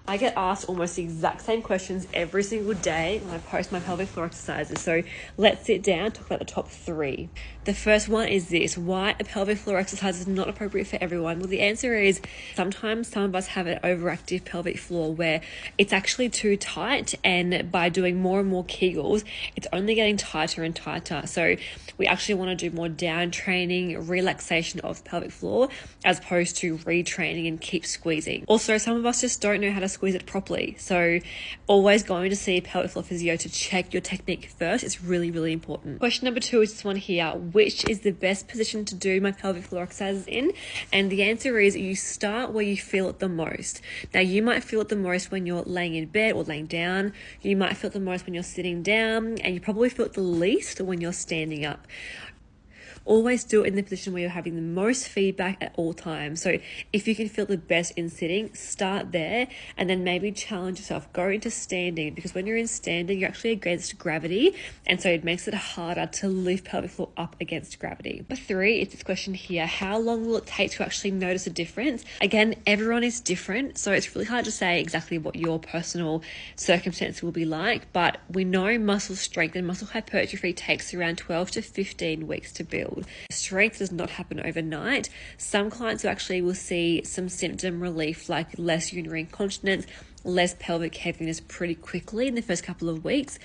I get asked almost the exact same questions every single day when I post my pelvic floor exercises. So let's sit down and talk about the top 3. The first one is this: why a pelvic floor exercise is not appropriate for everyone. Well, the answer is sometimes some of us have an overactive pelvic floor where it's actually too tight, and by doing more and more Kegels, it's only getting tighter and tighter. So we actually want to do more down training, relaxation of the pelvic floor, as opposed to retraining and keep squeezing. Also, some of us just don't know how to squeeze it properly. So always going to see a pelvic floor physio to check your technique first is really, really important. Question number 2 is this one here: which is the best position to do my pelvic floor exercises in? And the answer is you start where you feel it the most. Now, you might feel it the most when you're laying in bed or laying down. You might feel it the most when you're sitting down, and you probably feel it the least when you're standing up. Always do it in the position where you're having the most feedback at all times. So if you can feel the best in sitting, start there, and then maybe challenge yourself. Go into standing, because when you're in standing, you're actually against gravity, and so it makes it harder to lift pelvic floor up against gravity. Number 3 is this question here: how long will it take to actually notice a difference? Again, everyone is different, so it's really hard to say exactly what your personal circumstance will be like, but we know muscle strength and muscle hypertrophy takes around 12 to 15 weeks to build. Strength does not happen overnight. Some clients who actually will see some symptom relief, like less urinary incontinence, less pelvic heaviness, pretty quickly in the first couple of weeks.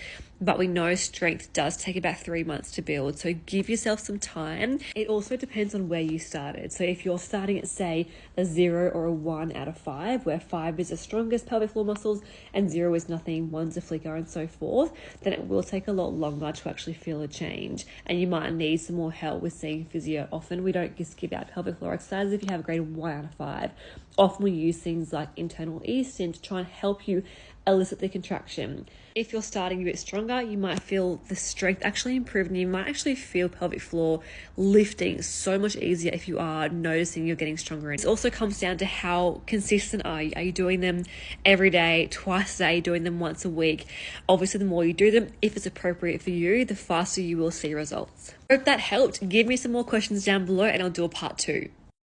But we know strength does take about 3 months to build. So give yourself some time. It also depends on where you started. So if you're starting at, say, a 0 or a 1 out of 5, where 5 is the strongest pelvic floor muscles and 0 is nothing, 1's a flicker, and so forth, then it will take a lot longer to actually feel a change. And you might need some more help with seeing physio. Often we don't just give out pelvic floor exercises if you have a grade 1 out of 5. Often we use things like internal easting to try and help you elicit the contraction. If you're starting a bit stronger, you might feel the strength actually improve, and you might actually feel pelvic floor lifting so much easier if you are noticing you're getting stronger. It also comes down to how consistent are you. Are you doing them every day, twice a day, doing them once a week? Obviously, the more you do them, if it's appropriate for you, the faster you will see results. Hope that helped. Give me some more questions down below and I'll do a part 2.